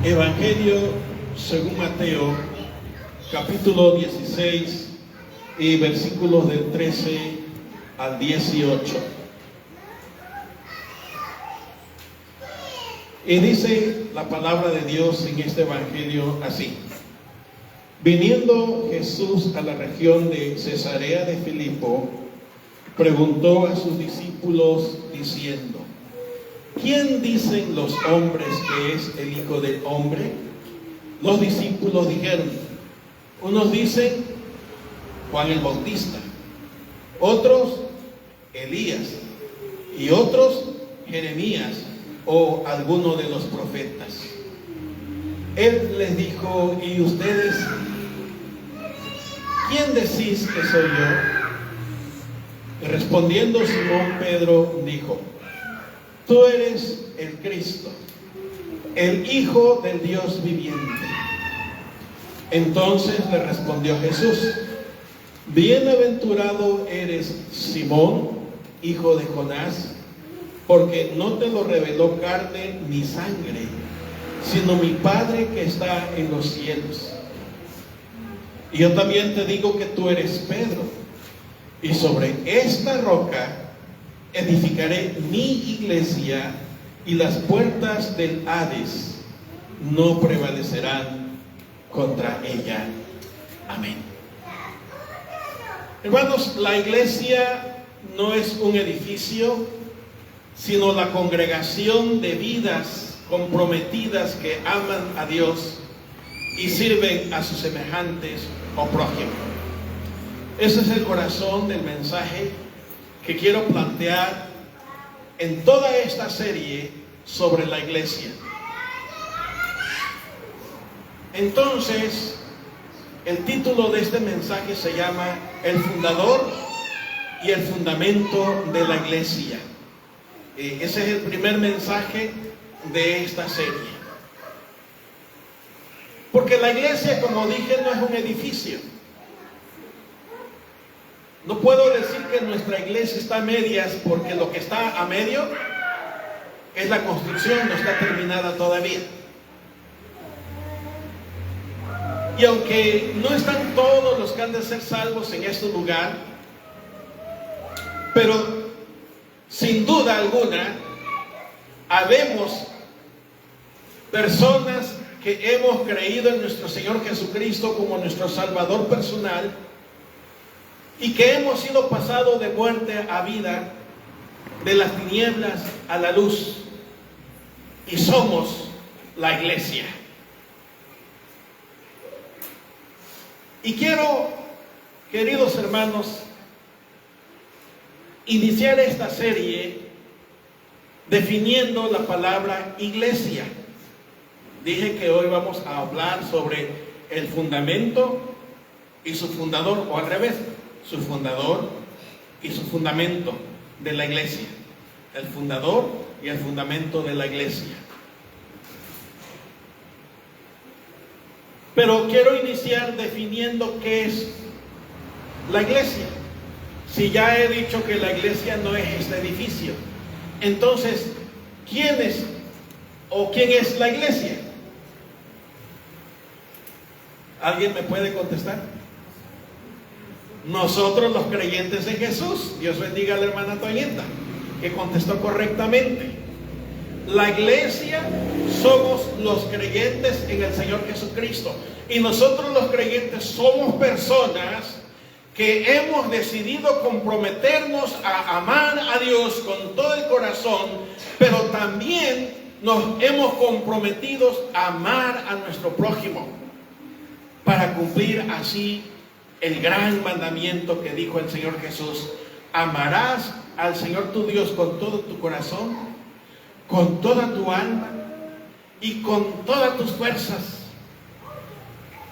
Evangelio según Mateo, capítulo 16 y versículos del 13 al 18. Y dice la palabra de Dios en este Evangelio así: Viniendo Jesús a la región de Cesarea de Filipo, preguntó a sus discípulos diciendo: ¿Quién dicen los hombres que es el Hijo del Hombre? Los discípulos dijeron: unos dicen Juan el Bautista, otros Elías, y otros Jeremías o alguno de los profetas. Él les dijo: ¿y ustedes quién decís que soy yo? Y respondiendo Simón Pedro dijo: Tú eres el Cristo, el Hijo del Dios viviente. Entonces le respondió Jesús: Bienaventurado eres, Simón, hijo de Jonás, porque no te lo reveló carne ni sangre, sino mi Padre que está en los cielos. Y yo también te digo que tú eres Pedro, y sobre esta roca edificaré mi iglesia, y las puertas del Hades no prevalecerán contra ella. Amén. Hermanos, la iglesia no es un edificio, sino la congregación de vidas comprometidas que aman a Dios y sirven a sus semejantes o prójimos. Ese es el corazón del mensaje que quiero plantear en toda esta serie sobre la iglesia. Entonces, el título de este mensaje se llama El fundador y el fundamento de la iglesia. Ese es el primer mensaje de esta serie. Porque la iglesia, como dije, no es un edificio. No puedo decir que nuestra iglesia está a medias, porque lo que está a medio es la construcción, no está terminada todavía. Y aunque no están todos los que han de ser salvos en este lugar, pero sin duda alguna, habemos personas que hemos creído en nuestro Señor Jesucristo como nuestro Salvador personal, y que hemos sido pasados de muerte a vida, de las tinieblas a la luz, y somos la iglesia. Y quiero, queridos hermanos, iniciar esta serie definiendo la palabra iglesia. Dije que hoy vamos a hablar sobre el fundamento y su fundador, o al revés, su fundador y su fundamento de la iglesia. El fundador y el fundamento de la iglesia. Pero quiero iniciar definiendo qué es la iglesia. Si ya he dicho que la iglesia no es este edificio, entonces, ¿quién es o quién es la iglesia? ¿Alguien me puede contestar? Nosotros, los creyentes en Jesús. Dios bendiga a la hermana Toñeta, que contestó correctamente. La iglesia somos los creyentes en el Señor Jesucristo. Y nosotros, los creyentes, somos personas que hemos decidido comprometernos a amar a Dios con todo el corazón, pero también nos hemos comprometido a amar a nuestro prójimo, para cumplir así el gran mandamiento que dijo el Señor Jesús: amarás al Señor tu Dios con todo tu corazón, con toda tu alma y con todas tus fuerzas.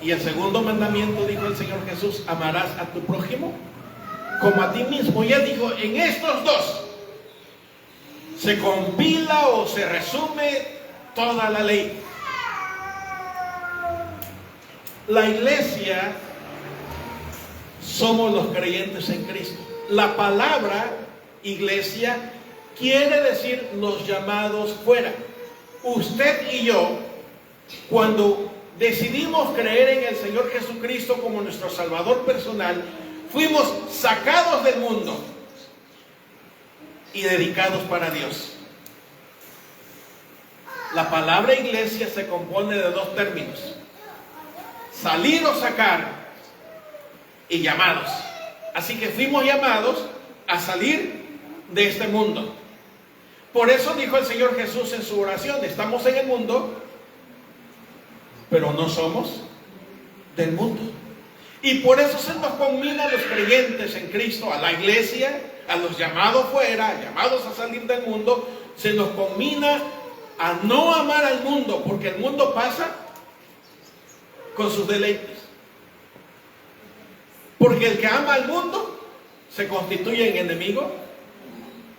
Y el segundo mandamiento, dijo el Señor Jesús: amarás a tu prójimo como a ti mismo. Y él dijo: en estos dos se compila o se resume toda la ley. La iglesia somos los creyentes en Cristo. La palabra iglesia quiere decir los llamados fuera. Usted y yo cuando decidimos creer en el Señor Jesucristo como nuestro Salvador personal, fuimos sacados del mundo y dedicados para Dios. La palabra iglesia se compone de dos términos: salir o sacar, y llamados. Así que fuimos llamados a salir de este mundo. Por eso dijo el Señor Jesús en su oración: estamos en el mundo, pero no somos del mundo. Y por eso se nos conmina a los creyentes en Cristo, a la iglesia, a los llamados fuera, llamados a salir del mundo, se nos conmina a no amar al mundo, porque el mundo pasa con sus deleites. Porque el que ama al mundo se constituye en enemigo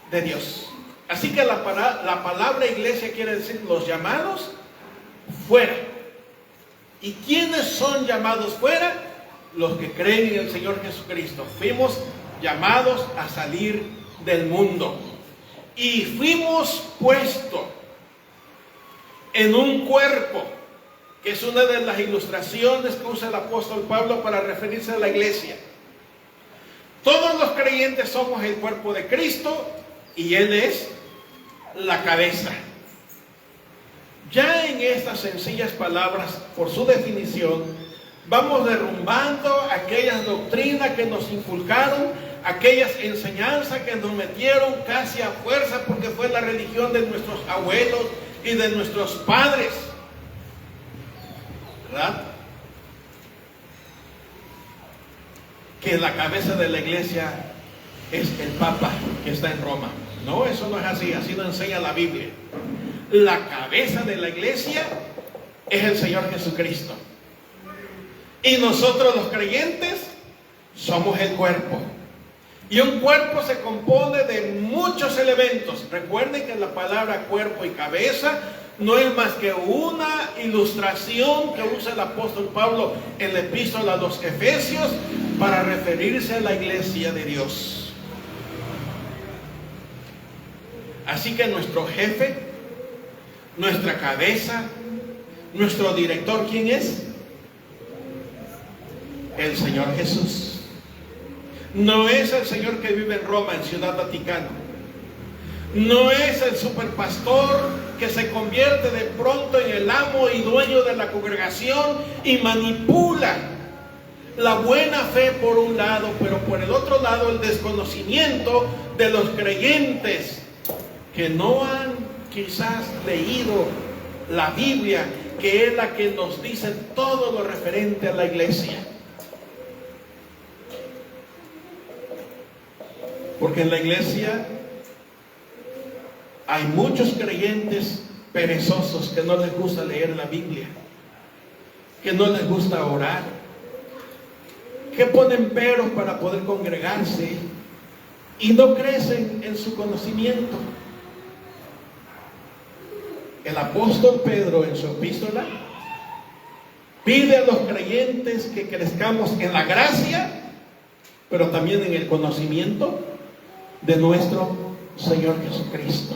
de Dios. Así que la palabra iglesia quiere decir los llamados fuera. ¿Y quiénes son llamados fuera? Los que creen en el Señor Jesucristo. Fuimos llamados a salir del mundo. Y fuimos puestos en un cuerpo, que es una de las ilustraciones que usa el apóstol Pablo para referirse a la iglesia. Todos los creyentes somos el cuerpo de Cristo y Él es la cabeza. Ya en estas sencillas palabras, por su definición, vamos derrumbando aquellas doctrinas que nos inculcaron, aquellas enseñanzas que nos metieron casi a fuerza porque fue la religión de nuestros abuelos y de nuestros padres, ¿verdad? Que la cabeza de la iglesia es el Papa que está en Roma. No, eso no es así, así nos enseña la Biblia. La cabeza de la iglesia es el Señor Jesucristo. Y nosotros los creyentes somos el cuerpo. Y un cuerpo se compone de muchos elementos. Recuerden que la palabra cuerpo y cabeza no es más que una ilustración que usa el apóstol Pablo en la epístola a los Efesios para referirse a la iglesia de Dios. Así que nuestro jefe, nuestra cabeza, nuestro director, ¿quién es? El Señor Jesús. No es el Señor que vive en Roma, en Ciudad Vaticano. No es el superpastor que se convierte de pronto en el amo y dueño de la congregación y manipula la buena fe por un lado, pero por el otro lado el desconocimiento de los creyentes que no han quizás leído la Biblia, que es la que nos dice todo lo referente a la iglesia. Porque en la iglesia hay muchos creyentes perezosos que no les gusta leer la Biblia, que no les gusta orar, que ponen peros para poder congregarse y no crecen en su conocimiento. El apóstol Pedro en su epístola pide a los creyentes que crezcamos en la gracia, pero también en el conocimiento de nuestro Señor Jesucristo.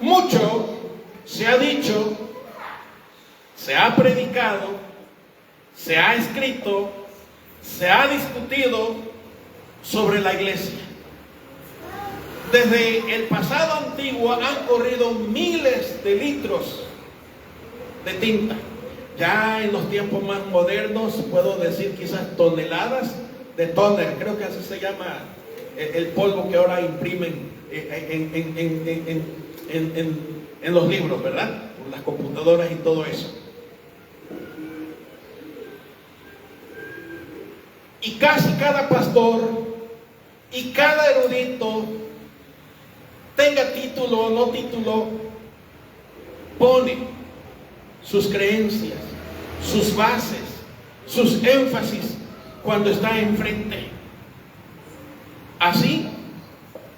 Mucho se ha dicho, se ha predicado, se ha escrito, se ha discutido sobre la iglesia. Desde el pasado antiguo han corrido miles de litros de tinta. Ya en los tiempos más modernos puedo decir quizás toneladas de tóner, creo que así se llama el polvo que ahora imprimen en los libros, ¿verdad? Por las computadoras y todo eso. Y casi cada pastor y cada erudito, tenga título o no título, pone sus creencias, sus bases, sus énfasis cuando está enfrente. Así,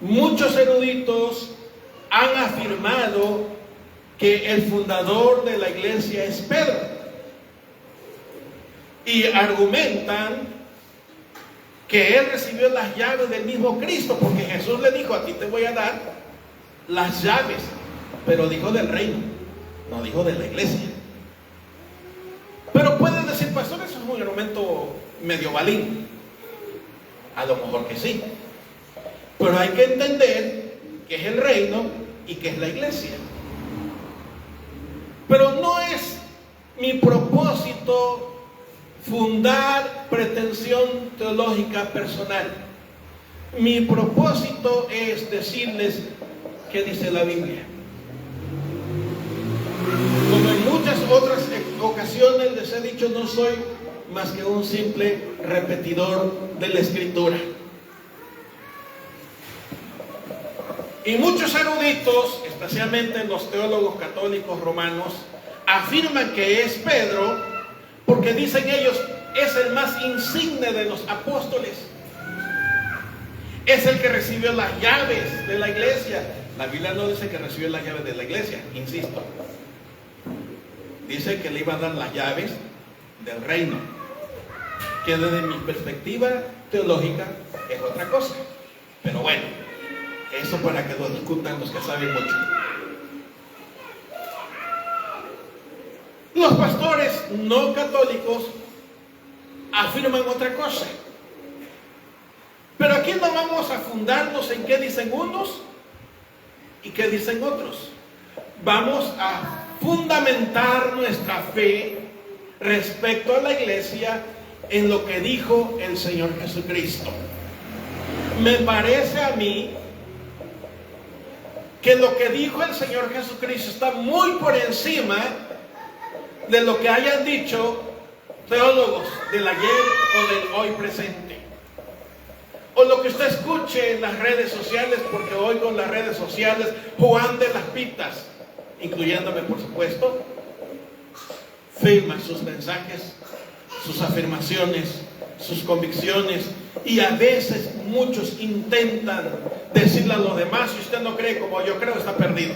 muchos eruditos han afirmado que el fundador de la iglesia es Pedro. Y argumentan que él recibió las llaves del mismo Cristo, porque Jesús le dijo: a ti te voy a dar las llaves, pero dijo del reino. no dijo de la iglesia. Pero pueden decir, pastor, eso es un argumento medio balín. A lo mejor que sí. Pero hay que entender que es el reino y que es la iglesia. Pero no es mi propósito fundar pretensión teológica personal. Mi propósito es decirles qué dice la Biblia. Como en muchas otras ocasiones les he dicho, no soy más que un simple repetidor de la Escritura. Y muchos eruditos, especialmente los teólogos católicos romanos, afirman que es Pedro porque dicen ellos es el más insigne de los apóstoles. Es el que recibió las llaves de la iglesia. La Biblia no dice que recibió las llaves de la iglesia, insisto. Dice que le iba a dar las llaves del reino, que desde mi perspectiva teológica es otra cosa. Pero bueno, eso para que lo discutan los que saben mucho. Los pastores no católicos afirman otra cosa. Pero aquí no vamos a fundarnos en qué dicen unos y qué dicen otros. Vamos a fundamentar nuestra fe respecto a la iglesia en lo que dijo el Señor Jesucristo. Me parece a mí que lo que dijo el Señor Jesucristo está muy por encima de lo que hayan dicho teólogos del ayer o del hoy presente. O lo que usted escuche en las redes sociales, porque hoy con las redes sociales Juan de las Pitas, incluyéndome por supuesto, firma sus mensajes, sus afirmaciones, sus convicciones, y a veces muchos intentan decirle a los demás, si usted no cree como yo creo, está perdido.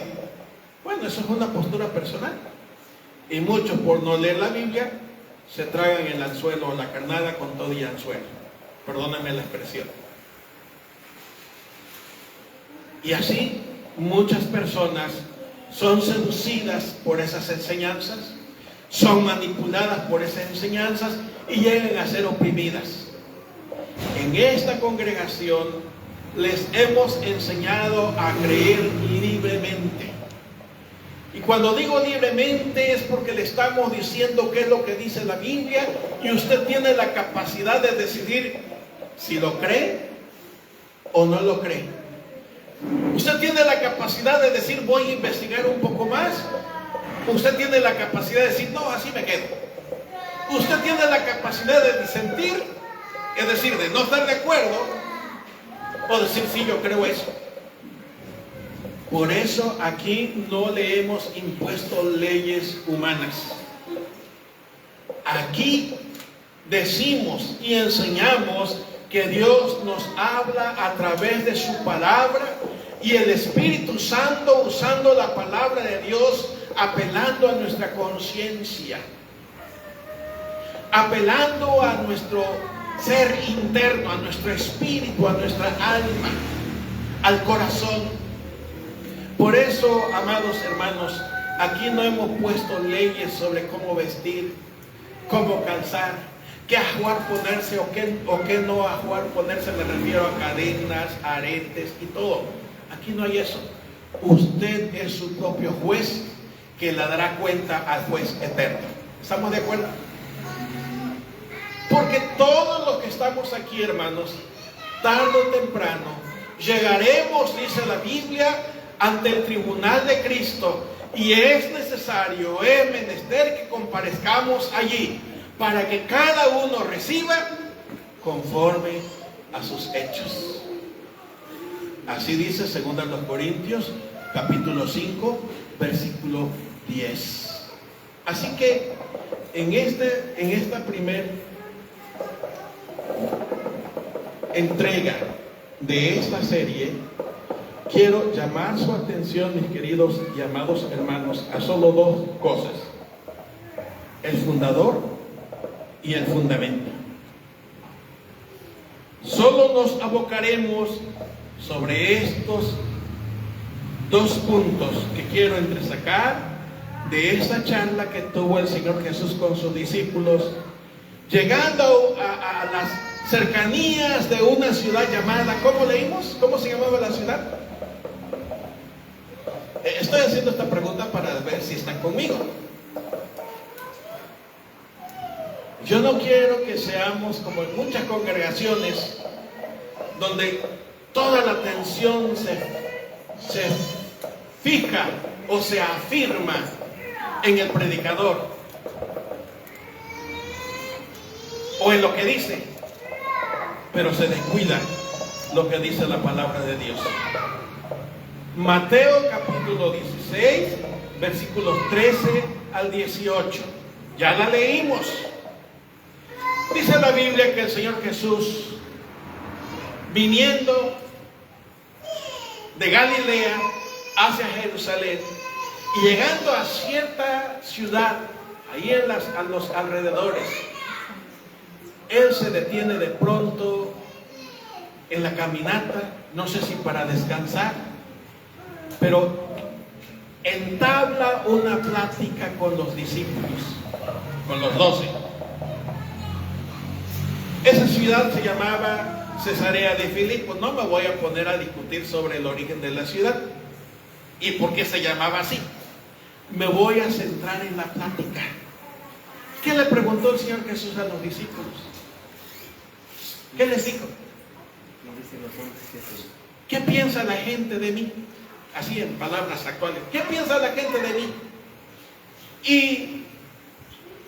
Bueno, eso es una postura personal. Y muchos, por no leer la Biblia, se tragan el anzuelo o la carnada con todo y anzuelo. Perdónenme la expresión. Y así muchas personas son seducidas por esas enseñanzas, son manipuladas por esas enseñanzas y llegan a ser oprimidas. En esta congregación les hemos enseñado a creer libremente. Y cuando digo libremente es porque le estamos diciendo qué es lo que dice la Biblia y usted tiene la capacidad de decidir si lo cree o no lo cree. Usted tiene la capacidad de decir voy a investigar un poco más. Usted tiene la capacidad de decir no, así me quedo. Usted tiene la capacidad de disentir, es decir, de no estar de acuerdo o decir sí, yo creo eso. Por eso aquí no le hemos impuesto leyes humanas. Aquí decimos y enseñamos que Dios nos habla a través de su palabra y el Espíritu Santo usando la palabra de Dios, apelando a nuestra conciencia, apelando a nuestro ser interno, a nuestro espíritu, a nuestra alma, al corazón. Por eso, amados hermanos, aquí no hemos puesto leyes sobre cómo vestir, cómo calzar, qué ajuar ponerse o qué no ajuar ponerse. Me refiero a cadenas, aretes y todo. Aquí no hay eso. Usted es su propio juez que le dará cuenta al juez eterno. ¿Estamos de acuerdo? Porque todos los que estamos aquí, hermanos, tarde o temprano llegaremos, dice la Biblia, ante el tribunal de Cristo, y es necesario, es menester que comparezcamos allí para que cada uno reciba conforme a sus hechos. Así dice 2 Corintios capítulo 5 versículo 10. Así que en esta primera entrega de esta serie quiero llamar su atención, mis queridos y amados hermanos, a solo dos cosas: el fundador y el fundamento. Solo nos abocaremos sobre estos dos puntos que quiero entresacar de esa charla que tuvo el Señor Jesús con sus discípulos, llegando a las cercanías de una ciudad llamada, ¿cómo leímos? ¿Cómo se llamaba la ciudad? Estoy haciendo esta pregunta para ver si están conmigo. Yo no quiero que seamos como en muchas congregaciones donde toda la atención se fija o se afirma en el predicador o en lo que dice, pero se descuida lo que dice la palabra de Dios. Mateo capítulo 16, versículos 13 al 18. Ya la leímos. Dice la Biblia que el Señor Jesús, viniendo de Galilea hacia Jerusalén y llegando a cierta ciudad, ahí a los alrededores, Él se detiene de pronto en la caminata, no sé si para descansar, pero entabla una plática con los discípulos, con los 12. Esa ciudad se llamaba Cesarea de Filipo. No me voy a poner a discutir sobre el origen de la ciudad y por qué se llamaba así. Me voy a centrar en la plática. ¿Qué le preguntó el Señor Jesús a los discípulos? ¿Qué les dijo? ¿Qué piensa la gente de mí? Así en palabras actuales. ¿Qué piensa la gente de mí? Y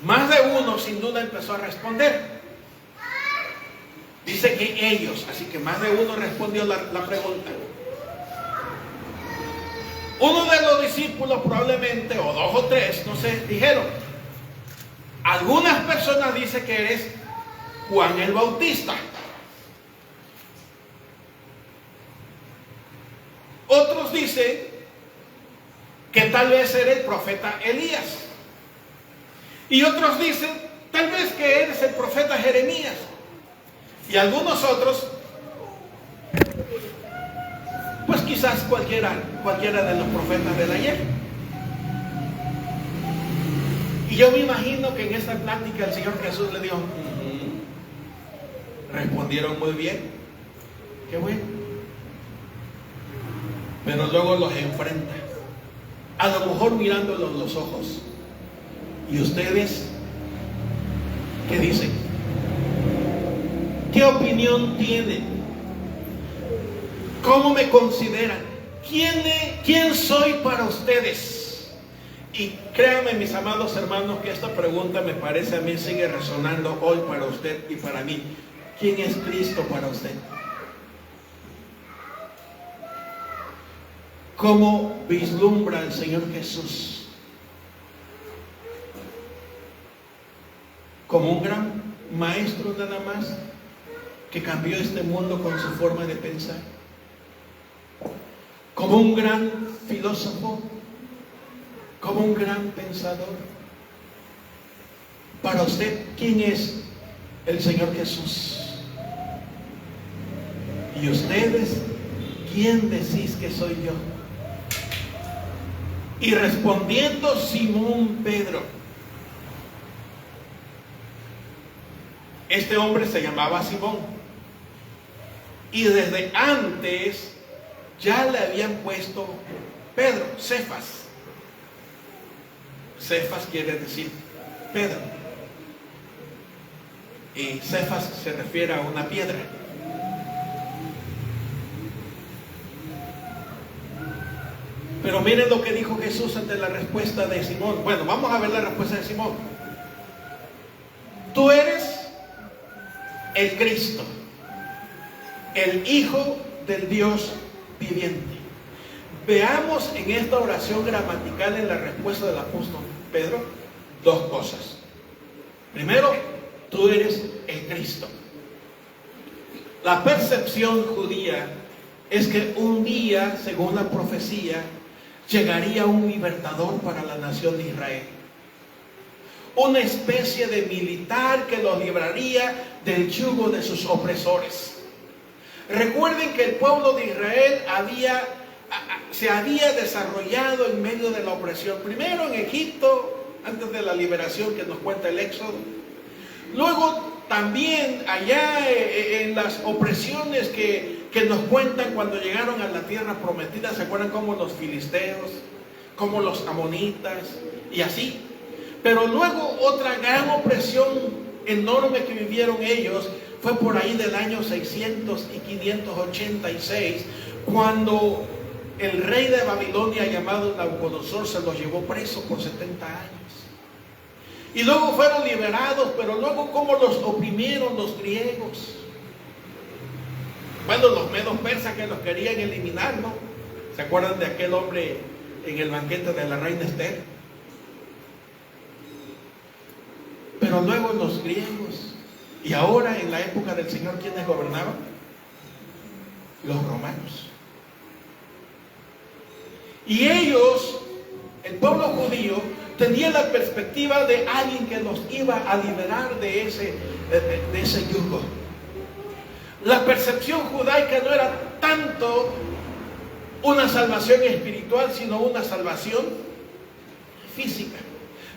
más de uno sin duda empezó a responder. Dice que ellos, así que más de uno respondió la pregunta. Uno de los discípulos probablemente, o 2 o 3, no sé, dijeron: algunas personas dicen que eres Juan el Bautista. Otros dicen que tal vez eres el profeta Elías. Y otros dicen tal vez que eres el profeta Jeremías. Y algunos otros, pues quizás cualquiera de los profetas del ayer. Y yo me imagino que en esta plática el Señor Jesús le dijo: respondieron muy bien, qué bueno. Pero luego los enfrenta, a lo mejor mirándolos los ojos. ¿Y ustedes qué dicen? ¿Qué opinión tienen? ¿Cómo me consideran? ¿Quién soy para ustedes? Y créanme, mis amados hermanos, que esta pregunta me parece a mí sigue resonando hoy para usted y para mí. ¿Quién es Cristo para usted? ¿Cómo vislumbra el Señor Jesús? ¿Como un gran maestro nada más que cambió este mundo con su forma de pensar? ¿Como un gran filósofo? ¿Como un gran pensador? Para usted, ¿quién es el Señor Jesús? ¿Y ustedes, quién decís que soy yo? Y respondiendo Simón Pedro, este hombre se llamaba Simón, y desde antes ya le habían puesto Pedro, Cefas. Cefas quiere decir Pedro, y Cefas se refiere a una piedra. Pero miren lo que dijo Jesús ante la respuesta de Simón. Bueno, vamos a ver la respuesta de Simón. Tú eres el Cristo, el Hijo del Dios viviente. Veamos en esta oración gramatical, en la respuesta del apóstol Pedro, 2 cosas. Primero, tú eres el Cristo. La percepción judía es que un día, según la profecía, llegaría un libertador para la nación de Israel. Una especie de militar que los libraría del yugo de sus opresores. Recuerden que el pueblo de Israel había se había desarrollado en medio de la opresión. Primero en Egipto, antes de la liberación que nos cuenta el Éxodo. Luego también allá en las opresiones que nos cuentan cuando llegaron a la tierra prometida. ¿Se acuerdan cómo los filisteos, como los amonitas y así? Pero luego otra gran opresión enorme que vivieron ellos fue por ahí del año 600 y 586, cuando el rey de Babilonia llamado Nabucodonosor se los llevó preso por 70 años. Y luego fueron liberados, pero luego cómo los oprimieron los griegos. Bueno, los medos persas que los querían eliminar, ¿no? ¿Se acuerdan de aquel hombre en el banquete de la reina Esther? Pero luego los griegos. Y ahora en la época del Señor, ¿quiénes gobernaban? Los romanos. Y ellos, el pueblo judío, tenía la perspectiva de alguien que los iba a liberar de ese yugo. La percepción judaica no era tanto una salvación espiritual, sino una salvación física.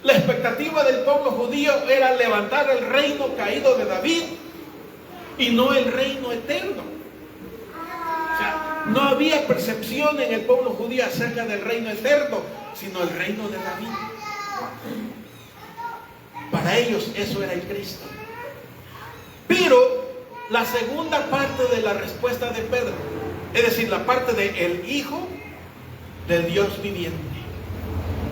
La expectativa del pueblo judío era levantar el reino caído de David y no el reino eterno. O sea, no había percepción en el pueblo judío acerca del reino eterno, sino el reino de David. Para ellos eso era el Cristo. Pero la segunda parte de la respuesta de Pedro, es decir, la parte de el Hijo del Dios viviente.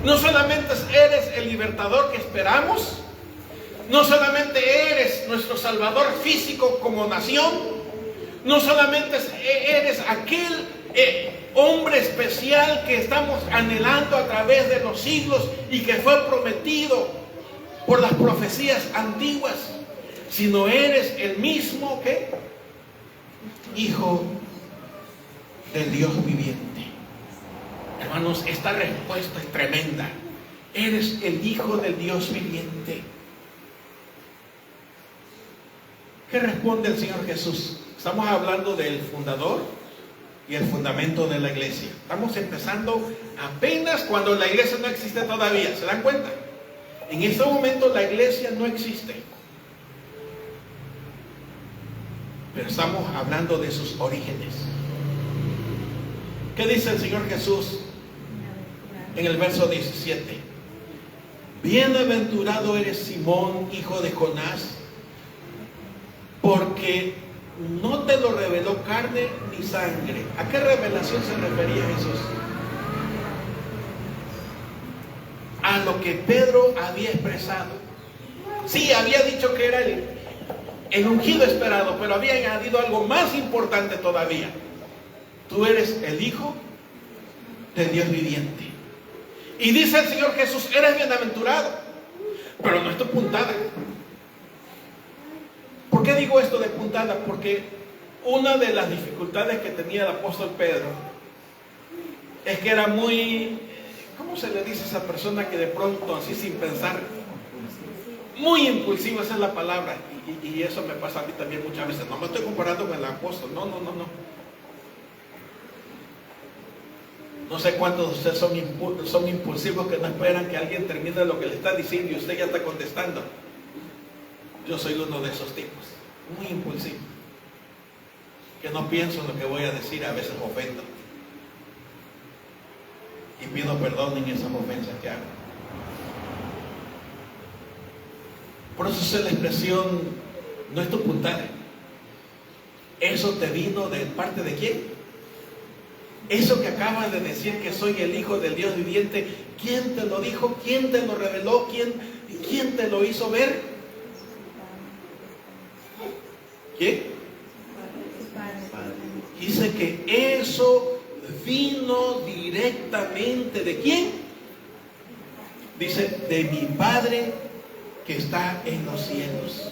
No solamente eres el libertador que esperamos, no solamente eres nuestro salvador físico como nación, no solamente eres aquel hombre especial que estamos anhelando a través de los siglos y que fue prometido por las profecías antiguas, sino eres el mismo que Hijo del Dios viviente. Hermanos, esta respuesta es tremenda. Eres el Hijo del Dios viviente. ¿Qué responde el Señor Jesús? Estamos hablando del fundador y el fundamento de la iglesia. Estamos empezando apenas cuando la iglesia no existe todavía. ¿Se dan cuenta? En este momento la iglesia no existe. Pero estamos hablando de sus orígenes. ¿Qué dice el Señor Jesús en el verso 17? Bienaventurado eres Simón, hijo de Jonás, porque no te lo reveló carne ni sangre. ¿A qué revelación se refería Jesús? A lo que Pedro había expresado. Sí, había dicho que era el ungido esperado, pero había añadido algo más importante todavía. Tú eres el Hijo del Dios viviente. Y dice el Señor Jesús, eres bienaventurado, pero no es tu puntada. ¿Por qué digo esto de puntada? Porque una de las dificultades que tenía el apóstol Pedro es que era muy, ¿cómo se le dice a esa persona que de pronto, así sin pensar, muy impulsiva? Esa es la palabra, y eso me pasa a mí también muchas veces. No me estoy comparando con el apóstol, no. No sé cuántos de ustedes son impulsivos que no esperan que alguien termine lo que le está diciendo y usted ya está contestando. Yo soy uno de esos tipos, muy impulsivo, que no pienso en lo que voy a decir, a veces ofendo y pido perdón en esas ofensas que hago. Por eso es la expresión, no es tu puntada. Eso te vino de parte de ¿quién? Eso que acabas de decir, que soy el Hijo del Dios viviente, ¿quién te lo dijo? ¿Quién te lo reveló? ¿Quién te lo hizo ver? ¿Quién? Dice que eso vino directamente ¿de quién? Dice, de mi Padre que está en los cielos.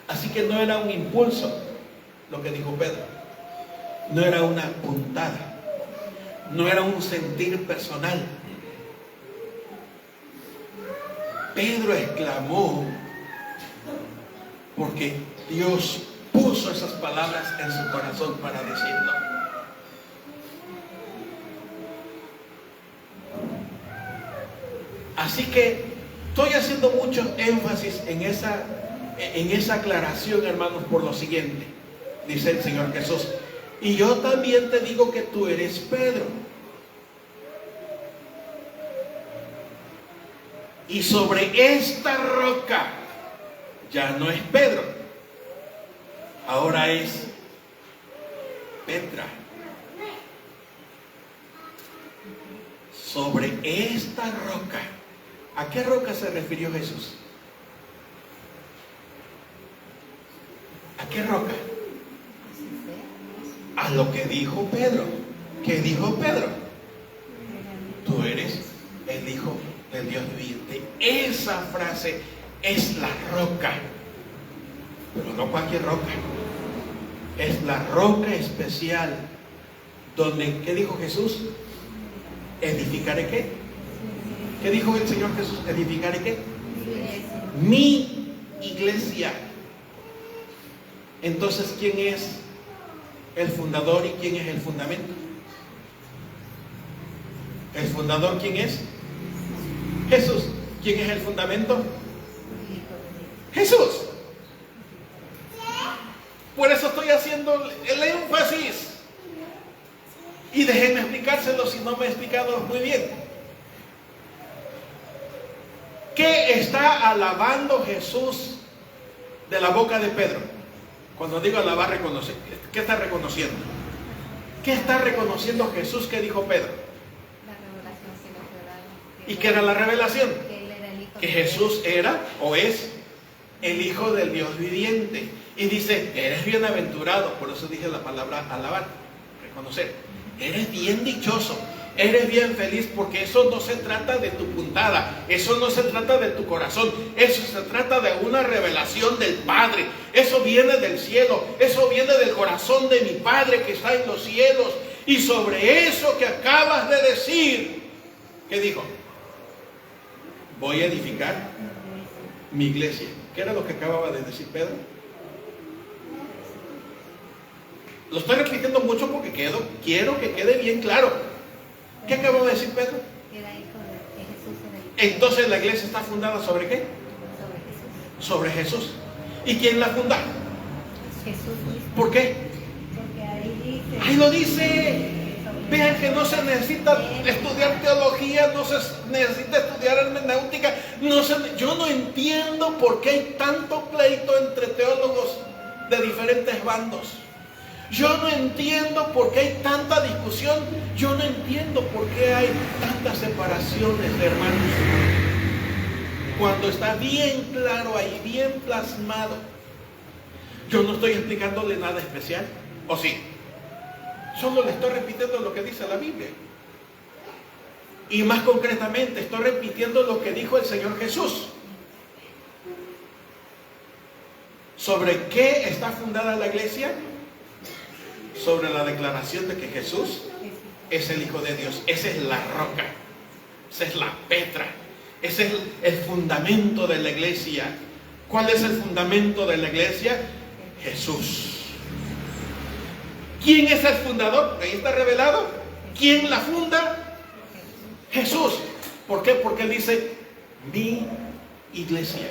Así que no era un impulso lo que dijo Pedro, no era una puntada, no era un sentir personal. Pedro exclamó porque Dios puso esas palabras en su corazón para decirlo. Así que estoy haciendo mucho énfasis en esa aclaración, hermanos, por lo siguiente. Dice el Señor Jesús: y yo también te digo que tú eres Pedro, y sobre esta roca ya no es Pedro, ahora es Petra. Sobre esta roca. ¿A qué roca se refirió Jesús? ¿A qué roca? A lo que dijo Pedro. ¿Qué dijo Pedro? Tú eres el Hijo del Dios viviente. Esa frase es la roca, pero no cualquier roca. Es la roca especial donde, ¿qué dijo Jesús? ¿Edificaré qué? ¿Qué dijo el Señor Jesús? ¿Edificaré qué? Mi iglesia. Entonces, ¿quién es el fundador y quién es el fundamento? ¿El fundador quién es? Jesús. ¿Quién es el fundamento? Jesús. Por eso estoy haciendo el énfasis. Y déjenme explicárselo si no me he explicado muy bien. ¿Qué está alabando Jesús de la boca de Pedro? Cuando digo alabar, reconocer. ¿Qué está reconociendo? ¿Qué está reconociendo Jesús que dijo Pedro? La revelación que nos fue dada. ¿Y qué era la revelación? Que él era el Hijo Que de Jesús Dios. era o es el Hijo del Dios viviente. Y dice, eres bienaventurado. Por eso dije la palabra alabar, reconocer. Eres bien dichoso, eres bien feliz, porque eso no se trata de tu puntada, eso no se trata de tu corazón, eso se trata de una revelación del Padre. Eso viene del cielo, eso viene del corazón de mi Padre que está en los cielos. Y sobre eso que acabas de decir, ¿qué dijo? Voy a edificar mi iglesia. ¿Qué era lo que acababa de decir Pedro? Lo estoy repitiendo mucho porque quiero que quede bien claro. ¿Qué acabó de decir Pedro? Era hijo de Jesús. Era hijo. Entonces la iglesia está fundada ¿sobre qué? Sobre Jesús. Sobre Jesús. ¿Y quién la funda? Jesús mismo. ¿Por qué? Porque ahí dice. Ahí lo dice. Vean que no se necesita estudiar teología, no se necesita estudiar hermenéutica. Yo no entiendo por qué hay tanto pleito entre teólogos de diferentes bandos. Yo no entiendo por qué hay tanta discusión. Yo no entiendo por qué hay tantas separaciones de hermanos. Cuando está bien claro ahí, bien plasmado. Yo no estoy explicándole nada especial. ¿O sí? Solo le estoy repitiendo lo que dice la Biblia. Y más concretamente, estoy repitiendo lo que dijo el Señor Jesús. ¿Sobre qué está fundada la iglesia? Sobre la declaración de que Jesús es el Hijo de Dios. Esa es la roca, esa es la Petra, ese es el fundamento de la iglesia. ¿Cuál es el fundamento de la iglesia? Jesús. ¿Quién es el fundador? Ahí está revelado. ¿Quién la funda? Jesús. ¿Por qué? Porque él dice, mi iglesia.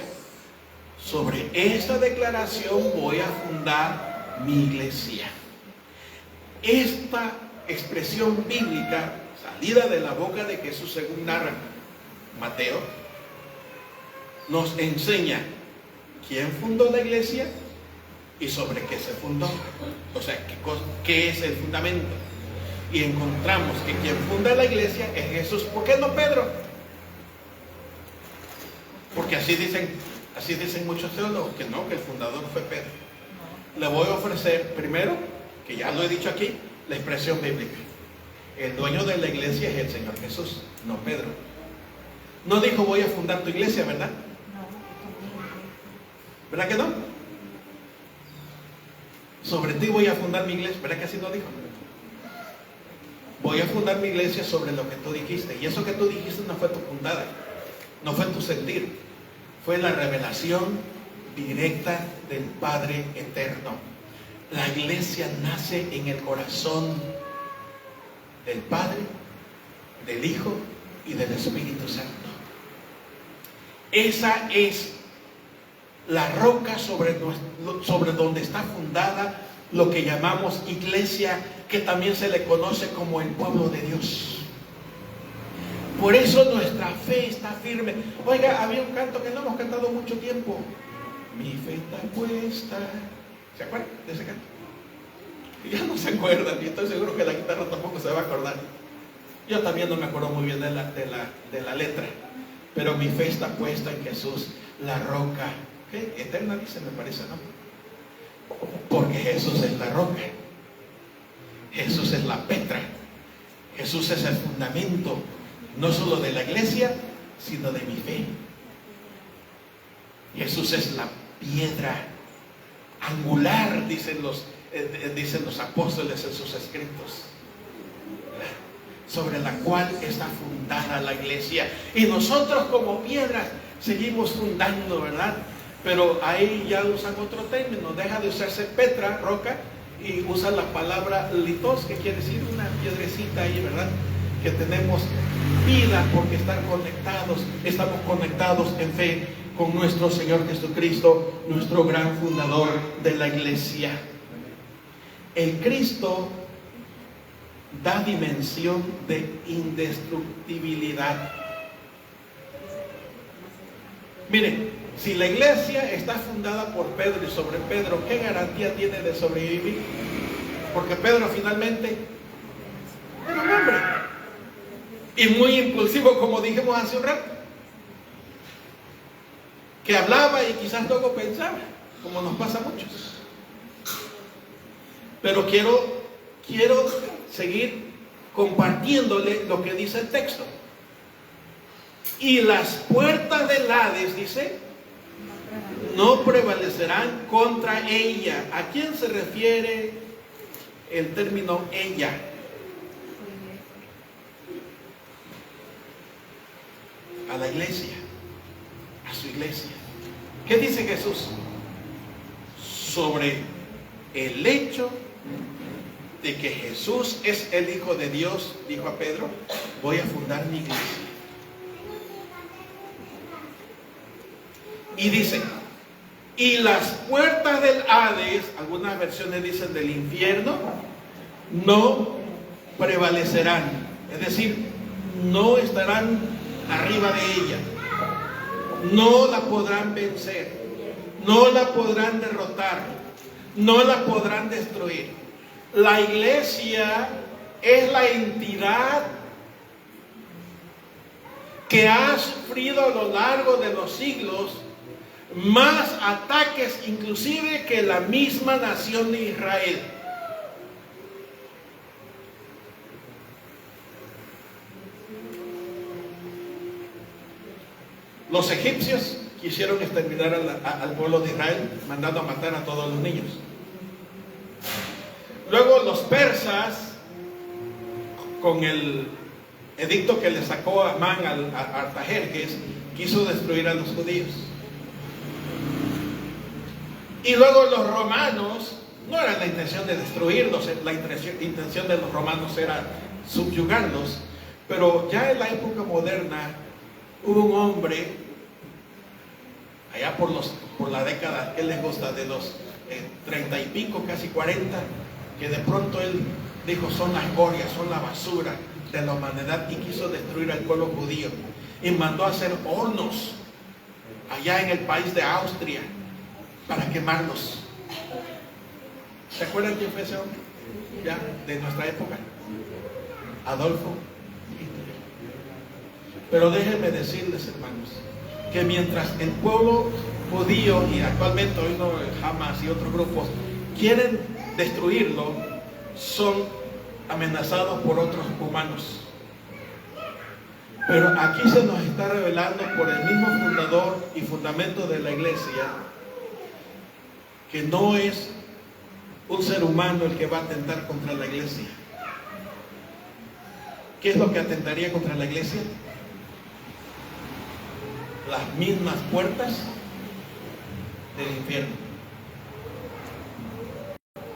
Sobre esta declaración voy a fundar mi iglesia. Esta expresión bíblica, salida de la boca de Jesús, según narra Mateo, nos enseña quién fundó la iglesia y sobre qué se fundó. O sea, qué es el fundamento. Y encontramos que quien funda la iglesia es Jesús. ¿Por qué no Pedro? Porque así dicen muchos teólogos, que no, que el fundador fue Pedro. Le voy a ofrecer primero, que ya lo he dicho aquí, la expresión bíblica. El dueño de la iglesia es el Señor Jesús, no Pedro. No dijo voy a fundar tu iglesia, ¿verdad? ¿Verdad que no? Sobre ti voy a fundar mi iglesia, ¿verdad que así lo dijo? Voy a fundar mi iglesia sobre lo que tú dijiste. Y eso que tú dijiste no fue tu puntada, no fue tu sentir, fue la revelación directa del Padre eterno. La iglesia nace en el corazón del Padre, del Hijo y del Espíritu Santo. Esa es la roca sobre donde está fundada lo que llamamos iglesia, que también se le conoce como el pueblo de Dios. Por eso nuestra fe está firme. Oiga, había un canto que no hemos cantado mucho tiempo. Mi fe está puesta. ¿Se acuerdan de ese canto? Ya no se acuerdan, y estoy seguro que la guitarra tampoco se va a acordar. Yo también no me acuerdo muy bien de la letra. Pero mi fe está puesta en Jesús, la roca. ¿Qué? Eterna dice, me parece, ¿no? Porque Jesús es la roca. Jesús es la petra. Jesús es el fundamento, no solo de la iglesia, sino de mi fe. Jesús es la piedra angular, dicen los apóstoles en sus escritos, sobre la cual está fundada la iglesia. Y nosotros como piedras seguimos fundando, ¿verdad? Pero ahí ya usan otro término, deja de usarse petra, roca, y usan la palabra litos, que quiere decir una piedrecita ahí, ¿verdad? Que tenemos vida porque estamos conectados en fe con nuestro Señor Jesucristo, nuestro gran fundador de la iglesia. El Cristo da dimensión de indestructibilidad. Miren, si la iglesia está fundada por Pedro y sobre Pedro, ¿qué garantía tiene de sobrevivir? Porque Pedro finalmente era un hombre y muy impulsivo, como dijimos hace un rato, que hablaba y quizás luego pensaba, como nos pasa a muchos. Pero quiero seguir compartiéndole lo que dice el texto. Y las puertas del Hades, dice, no prevalecerán contra ella. ¿A quién se refiere el término ella? A la iglesia, a su iglesia. ¿Qué dice Jesús? Sobre el hecho de que Jesús es el Hijo de Dios, dijo a Pedro, voy a fundar mi iglesia. Y dice, y las puertas del Hades, algunas versiones dicen del infierno, no prevalecerán. Es decir, no estarán arriba de ella. No la podrán vencer. No la podrán derrotar. No la podrán destruir. La iglesia es la entidad que ha sufrido a lo largo de los siglos más ataques inclusive que la misma nación de Israel. Los egipcios quisieron exterminar al pueblo de Israel, mandando a matar a todos los niños. Luego los persas, con el edicto que le sacó Amán a Artajerjes, quiso destruir a los judíos. Y luego los romanos, no era la intención de destruirlos, la intención de los romanos era subyugarlos, pero ya en la época moderna hubo un hombre, allá por la década, ¿qué les gusta? De los 30 y pico, casi 40, que de pronto él dijo, son las escorias, son la basura de la humanidad, y quiso destruir al pueblo judío, y mandó a hacer hornos allá en el país de Austria para quemarlos. ¿Se acuerdan quién fue ese hombre? Ya, de nuestra época, Adolfo Hitler. Pero déjenme decirles, hermanos, que mientras el pueblo judío, y actualmente hoy no, Hamas y otros grupos, quieren destruirlo, son amenazados por otros humanos. Pero aquí se nos está revelando por el mismo fundador y fundamento de la iglesia que no es un ser humano el que va a atentar contra la iglesia. ¿Qué es lo que atentaría contra la iglesia? Las mismas puertas del infierno.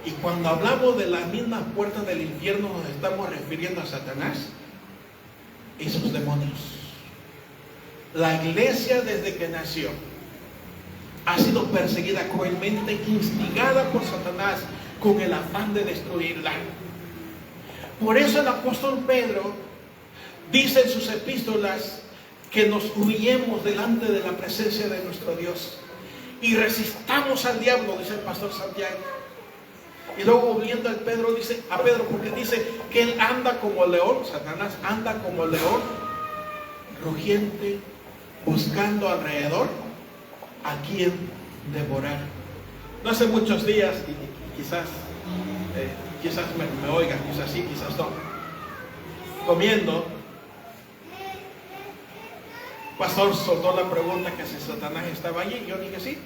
Y cuando hablamos de las mismas puertas del infierno, nos estamos refiriendo a Satanás y sus demonios. La iglesia desde que nació ha sido perseguida cruelmente, instigada por Satanás con el afán de destruirla. Por eso el apóstol Pedro dice en sus epístolas que nos humillemos delante de la presencia de nuestro Dios y resistamos al diablo, dice el pastor Santiago. Y luego volviendo a Pedro, porque dice que él anda como león, Satanás anda como león, rugiente, buscando alrededor a quien devorar. No hace muchos días, y quizás me oigan, quizás sí, quizás no, comiendo, pastor soltó la pregunta que si Satanás estaba allí. Yo dije sí.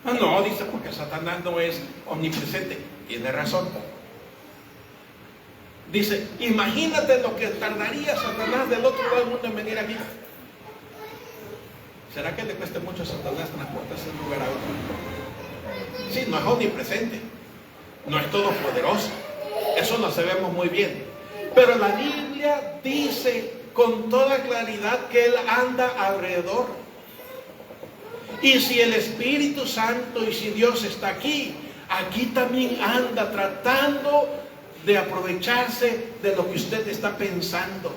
No, dice, porque Satanás no es omnipresente. Tiene razón. Dice, imagínate lo que tardaría Satanás del otro lado del mundo en venir aquí. ¿Será que le cueste mucho a Satanás transportarse de un lugar a otro? Sí, no es omnipresente, no es todopoderoso, eso lo sabemos muy bien. Pero la Biblia dice con toda claridad que Él anda alrededor. Y si el Espíritu Santo y si Dios está aquí, aquí también anda tratando de aprovecharse de lo que usted está pensando,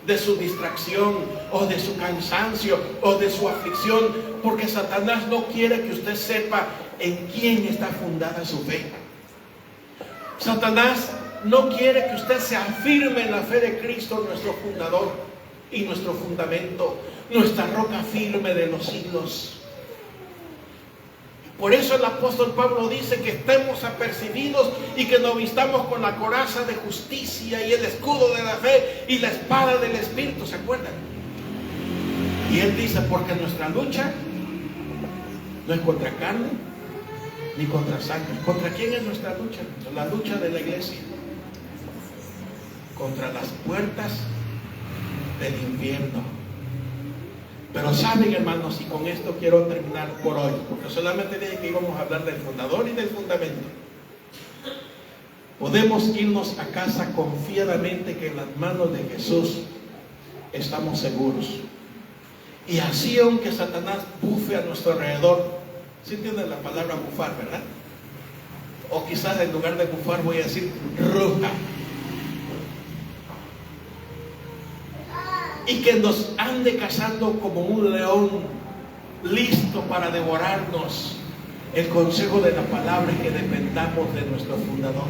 de su distracción o de su cansancio o de su aflicción, porque Satanás no quiere que usted sepa en quién está fundada su fe. Satanás no quiere que usted se afirme en la fe de Cristo, nuestro fundador y nuestro fundamento, nuestra roca firme de los siglos. Por eso el apóstol Pablo dice que estemos apercibidos y que nos vistamos con la coraza de justicia y el escudo de la fe y la espada del Espíritu, ¿se acuerdan? Y él dice, porque nuestra lucha no es contra carne ni contra sangre. ¿Contra quién es nuestra lucha? La lucha de la iglesia. Contra las puertas del infierno. Pero saben, hermanos, y con esto quiero terminar por hoy, porque solamente dije que íbamos a hablar del fundador y del fundamento. Podemos irnos a casa confiadamente que en las manos de Jesús estamos seguros. Y así, aunque Satanás bufe a nuestro alrededor, ¿sí entienden la palabra bufar, verdad? O quizás en lugar de bufar voy a decir ruja. Y que nos ande cazando como un león listo para devorarnos. El consejo de la palabra es que dependamos de nuestro fundador.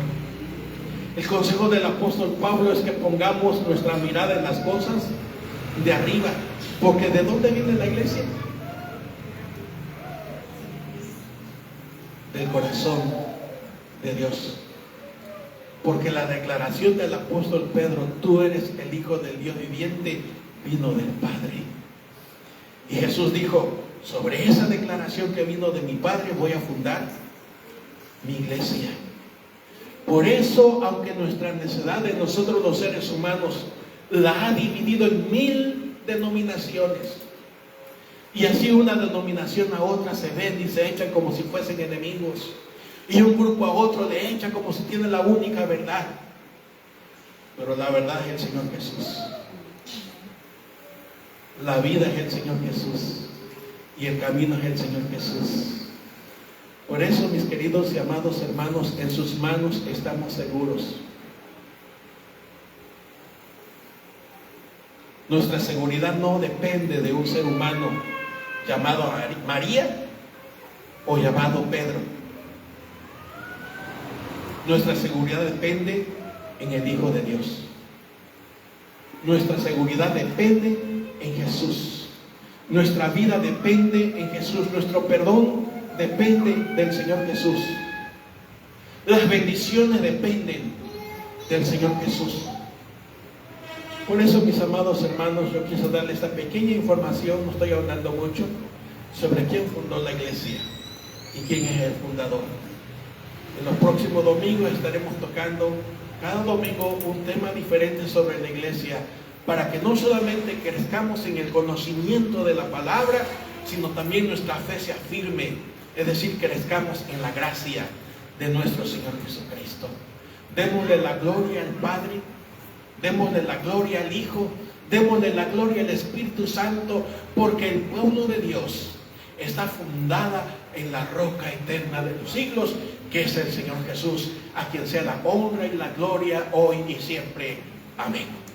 El consejo del apóstol Pablo es que pongamos nuestra mirada en las cosas de arriba. Porque ¿de dónde viene la iglesia? Del corazón de Dios. Porque la declaración del apóstol Pedro, tú eres el Hijo del Dios viviente, vino del Padre. Y Jesús dijo, sobre esa declaración que vino de mi Padre voy a fundar mi iglesia. Por eso, aunque nuestra necedad de nosotros los seres humanos la ha dividido en 1000 denominaciones, y así una denominación a otra se ven y se echan como si fuesen enemigos, y un grupo a otro le echan como si tienen la única verdad, pero la verdad es el Señor Jesús. La vida es el Señor Jesús y el camino es el Señor Jesús. Por eso, mis queridos y amados hermanos, en sus manos estamos seguros. Nuestra seguridad no depende de un ser humano llamado María o llamado Pedro. Nuestra seguridad depende en el Hijo de Dios. Nuestra seguridad depende en Jesús. Nuestra vida depende en Jesús. Nuestro perdón depende del Señor Jesús. Las bendiciones dependen del Señor Jesús. Por eso, mis amados hermanos, yo quise darle esta pequeña información, no estoy hablando mucho, sobre quién fundó la iglesia y quién es el fundador. En los próximos domingos estaremos tocando cada domingo un tema diferente sobre la iglesia, para que no solamente crezcamos en el conocimiento de la palabra, sino también nuestra fe se afirme, es decir, crezcamos en la gracia de nuestro Señor Jesucristo. Démosle la gloria al Padre, Démosle la gloria al Hijo, démosle la gloria al Espíritu Santo, porque el pueblo de Dios está fundada en la roca eterna de los siglos, que es el Señor Jesús, a quien sea la honra y la gloria hoy y siempre. Amén.